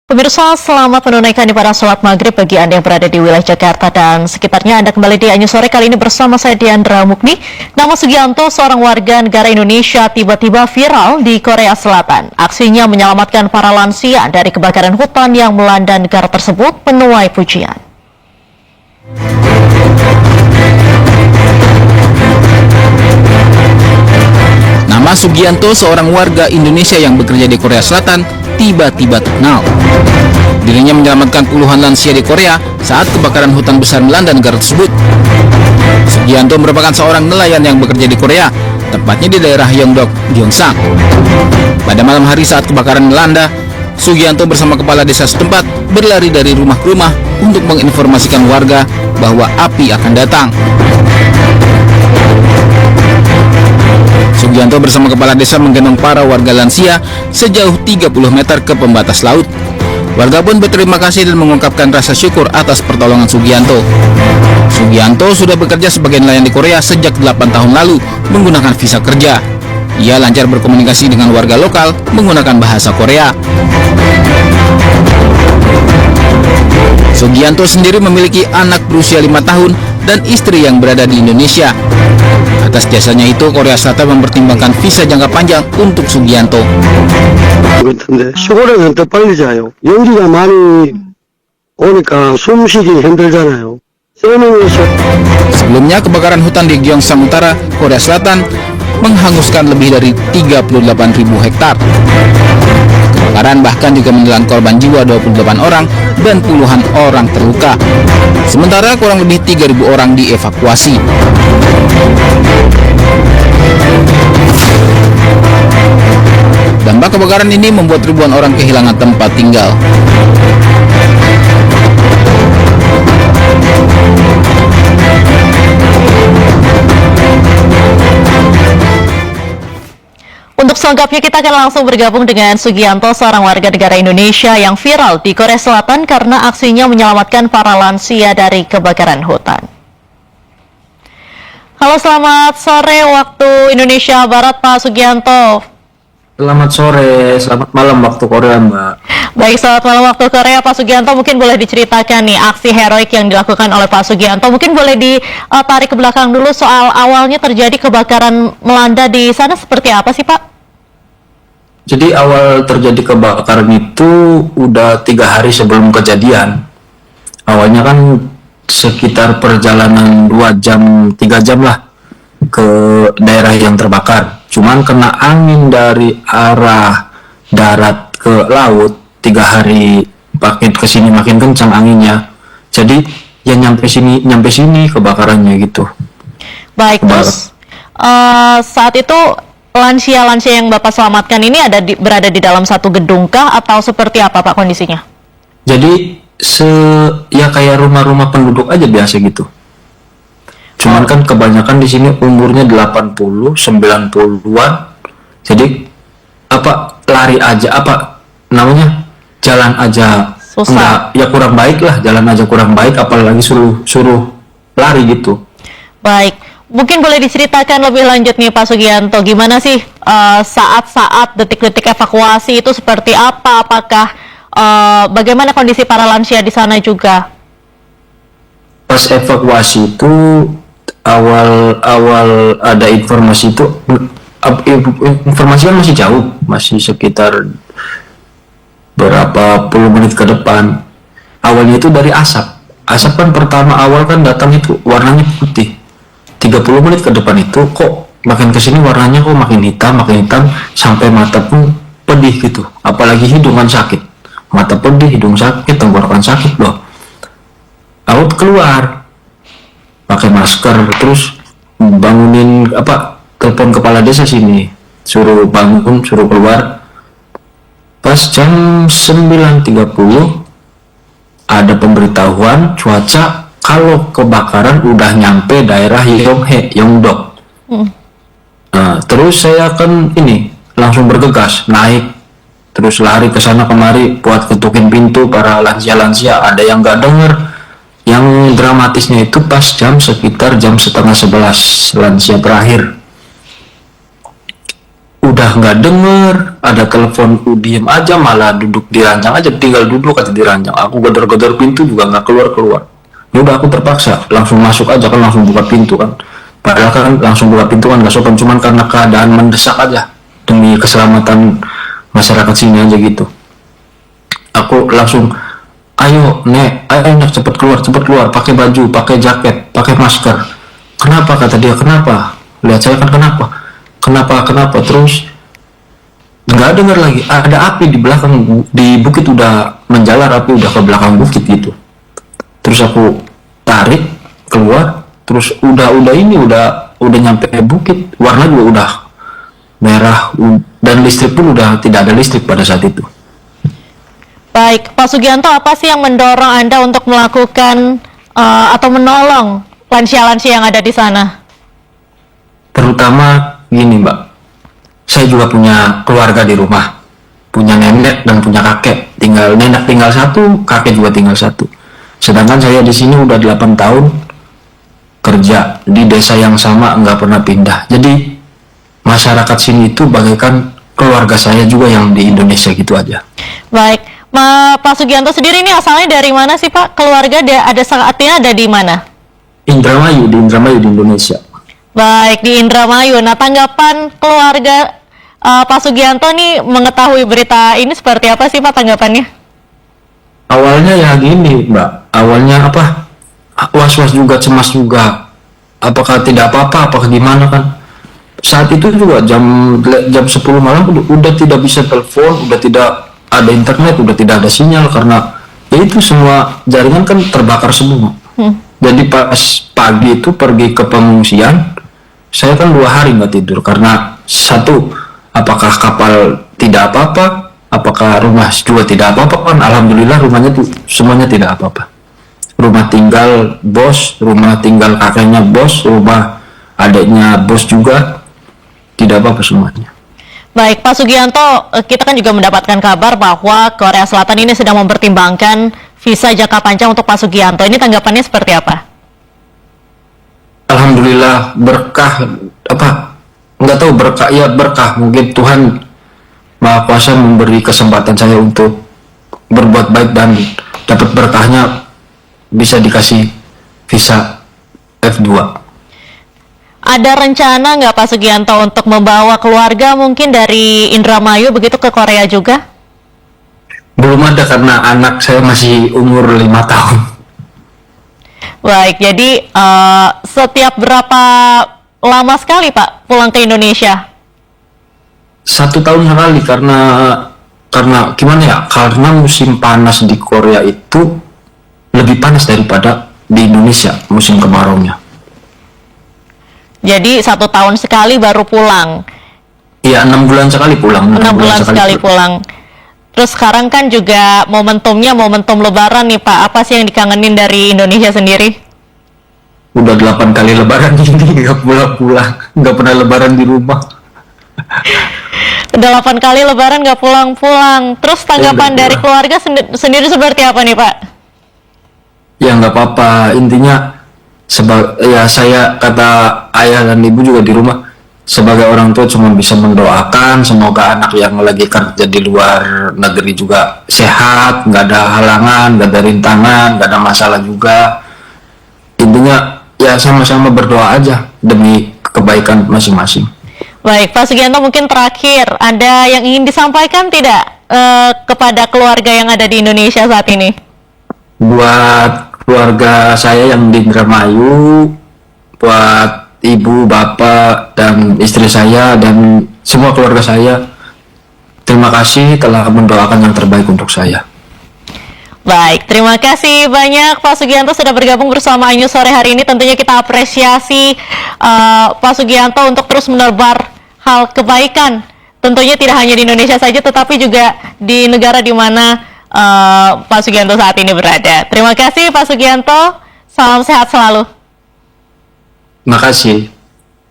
Pemirsa, selamat menunaikan ibadah sholat maghrib bagi Anda yang berada di wilayah Jakarta dan sekitarnya. Anda kembali di Anju Sore, kali ini bersama saya Diandra Mukni. Nama Sugianto, seorang warga negara Indonesia, tiba-tiba viral di Korea Selatan. Aksinya menyelamatkan para lansia dari kebakaran hutan yang melanda negara tersebut menuai pujian. Nama Sugianto, seorang warga Indonesia yang bekerja di Korea Selatan, tiba-tiba terkenal. Dirinya menyelamatkan puluhan lansia di Korea saat kebakaran hutan besar melanda negara tersebut. Sugianto merupakan seorang nelayan yang bekerja di Korea, tepatnya di daerah Yeongdok, Gyeongsang. Pada malam hari saat kebakaran melanda, Sugianto bersama kepala desa setempat berlari dari rumah ke rumah untuk menginformasikan warga bahwa api akan datang. Sugianto bersama kepala desa menggendong para warga lansia sejauh 30 meter ke pembatas laut. Warga pun berterima kasih dan mengungkapkan rasa syukur atas pertolongan Sugianto. Sugianto sudah bekerja sebagai nelayan di Korea sejak 8 tahun lalu menggunakan visa kerja. Ia lancar berkomunikasi dengan warga lokal menggunakan bahasa Korea. Sugianto sendiri memiliki anak berusia 5 tahun dan istri yang berada di Indonesia. Atas jasanya itu, Korea Selatan mempertimbangkan visa jangka panjang untuk Sugianto. 근데 시골에는 더 빨리 자요. 연기가 많이 오니까 숨 쉬기 힘들잖아요. Sebelumnya, kebakaran hutan di Gyeongsang Utara, Korea Selatan menghanguskan lebih dari 38.000 hektar. Kebakaran bahkan juga menelan korban jiwa 28 orang dan puluhan orang terluka. Sementara kurang lebih 3.000 orang dievakuasi. Dampak kebakaran ini membuat ribuan orang kehilangan tempat tinggal. Untuk selengkapnya kita akan langsung bergabung dengan Sugianto, seorang warga negara Indonesia yang viral di Korea Selatan karena aksinya menyelamatkan para lansia dari kebakaran hutan. Halo, selamat sore waktu Indonesia Barat, Pak Sugianto. Selamat sore, selamat malam waktu Korea, Mbak. Baik, selamat malam waktu Korea, Pak Sugianto. Mungkin boleh diceritakan nih aksi heroik yang dilakukan oleh Pak Sugianto. Mungkin boleh ditarik ke belakang dulu soal awalnya terjadi kebakaran melanda di sana seperti apa sih, Pak? Jadi awal terjadi kebakaran itu udah 3 hari sebelum kejadian. Awalnya kan sekitar perjalanan 2 jam, 3 jam lah ke daerah yang terbakar. Cuman kena angin dari arah darat ke laut, 3 hari makin kesini makin kencang anginnya. Jadi ya nyampe sini kebakarannya gitu. Baik, terus saat itu lansia-lansia yang Bapak selamatkan ini berada di dalam satu gedung kah atau seperti apa, Pak, kondisinya? Jadi ya kayak rumah-rumah penduduk aja biasa gitu. Cuman kan kebanyakan di sini umurnya 80, 90-an. Jadi lari aja jalan aja susah. Enggak, ya kurang baik lah, jalan aja kurang baik apalagi suruh lari gitu. Baik, mungkin boleh diceritakan lebih lanjut nih Pak Sugianto, gimana sih saat-saat detik-detik evakuasi itu seperti apa? Apakah bagaimana kondisi para lansia di sana juga? Pas evakuasi itu awal ada informasi itu, informasi kan masih jauh, masih sekitar berapa puluh menit ke depan. Awalnya itu dari asap kan pertama awal kan datang itu warnanya putih. 30 menit ke depan itu kok makin kesini warnanya kok makin hitam sampai mata pun pedih gitu, apalagi hidungan sakit, mata pedih, hidung sakit, tenggorokan sakit loh. Laut keluar pakai masker, terus bangunin telepon kepala desa sini, suruh bangun, suruh keluar. Pas jam 9.30 ada pemberitahuan cuaca kalau kebakaran udah nyampe daerah Yeongdok. Nah, terus saya kan langsung bergegas naik, terus lari ke sana kemari buat ketukin pintu para lansia. Ada yang nggak denger. Yang dramatisnya itu pas sekitar jam 10:30 lansia terakhir. udah nggak denger, ada telepon diem aja, malah duduk di ranjang aja, tinggal duduk aja di ranjang. Aku gedor-gedor pintu juga nggak keluar. Ya udah, aku terpaksa langsung masuk aja kan, langsung buka pintu kan. Padahal kan langsung buka pintu kan nggak sopan, cuman karena keadaan mendesak aja demi keselamatan masyarakat sini aja gitu. Aku langsung, ayo nek cepet keluar, pakai baju, pakai jaket, pakai masker. Kenapa, kata dia, kenapa? Lihat saya kan, kenapa, terus nggak dengar lagi, ada api di belakang, di bukit udah menjalar, api udah ke belakang bukit gitu. Terus aku tarik keluar, terus udah nyampe bukit, warna juga udah merah, dan listrik pun udah tidak ada listrik pada saat itu. Baik, Pak Sugianto, apa sih yang mendorong Anda untuk melakukan atau menolong lansia-lansia yang ada di sana? Terutama gini Mbak, saya juga punya keluarga di rumah, punya nenek dan punya kakek. Nenek tinggal satu, kakek juga tinggal satu. Sedangkan saya di sini udah 8 tahun kerja di desa yang sama, nggak pernah pindah. Jadi masyarakat sini itu bagaikan keluarga saya juga yang di Indonesia gitu aja. Baik, Pak Sugianto sendiri ini asalnya dari mana sih Pak? Keluarga ada saatnya ada di mana? Di Indramayu di Indonesia. Baik, di Indramayu. Nah, tanggapan keluarga Pak Sugianto nih mengetahui berita ini seperti apa sih Pak tanggapannya? Awalnya ya gini Mbak, awalnya was-was juga, cemas juga. Apakah tidak apa-apa, apakah gimana kan? Saat itu juga jam 10 malam udah tidak bisa telepon, udah tidak ada internet, udah tidak ada sinyal karena ya itu semua jaringan kan terbakar semua. Jadi pas pagi itu pergi ke pengungsian, saya kan 2 hari nggak tidur karena satu, apakah kapal tidak apa-apa, apakah rumah juga tidak apa-apa kan? Alhamdulillah rumahnya tuh semuanya tidak apa-apa. Rumah tinggal bos, rumah tinggal kakeknya bos, rumah adiknya bos juga tidak apa-apa semuanya. Baik, Pak Sugianto, kita kan juga mendapatkan kabar bahwa Korea Selatan ini sedang mempertimbangkan visa jangka panjang untuk Pak Sugianto. Ini tanggapannya seperti apa? Alhamdulillah berkah, nggak tahu berkah, ya berkah, mungkin Tuhan Maha Kuasa memberi kesempatan saya untuk berbuat baik dan dapat berkahnya bisa dikasih visa F2. Ada rencana nggak Pak Sugianto untuk membawa keluarga mungkin dari Indramayu begitu ke Korea juga? Belum ada karena anak saya masih umur 5 tahun. Baik, jadi setiap berapa lama sekali Pak pulang ke Indonesia? 1 tahun sekali karena gimana ya? Karena musim panas di Korea itu lebih panas daripada di Indonesia musim kemaraunya. Jadi 1 tahun sekali baru pulang. Iya, 6 bulan sekali pulang. 6 bulan sekali pulang. Terus sekarang kan juga momentumnya momentum Lebaran nih Pak. Apa sih yang dikangenin dari Indonesia sendiri? Udah 8 kali Lebaran ini nggak pulang-pulang, nggak pernah Lebaran di rumah. 8 kali Lebaran nggak pulang-pulang. Terus tanggapan dari keluarga sendiri seperti apa nih Pak? Ya nggak apa-apa, intinya ya saya, kata ayah dan ibu juga di rumah, sebagai orang tua cuma bisa mendoakan semoga anak yang lagi kerja di luar negeri juga sehat, nggak ada halangan, nggak ada rintangan, nggak ada masalah juga. Intinya ya sama-sama berdoa aja demi kebaikan masing-masing. Baik, Pak Sugianto, mungkin terakhir ada yang ingin disampaikan tidak kepada keluarga yang ada di Indonesia saat ini? Buat keluarga saya yang di Indramayu, buat ibu, bapak, dan istri saya, dan semua keluarga saya, terima kasih telah mendoakan yang terbaik untuk saya. Baik, terima kasih banyak Pak Sugianto sudah bergabung bersama Anju sore hari ini. Tentunya kita apresiasi Pak Sugianto untuk terus menebar hal kebaikan. Tentunya tidak hanya di Indonesia saja, tetapi juga di negara di mana Pak Sugianto saat ini berada. Terima kasih Pak Sugianto, salam sehat selalu. Terima kasih.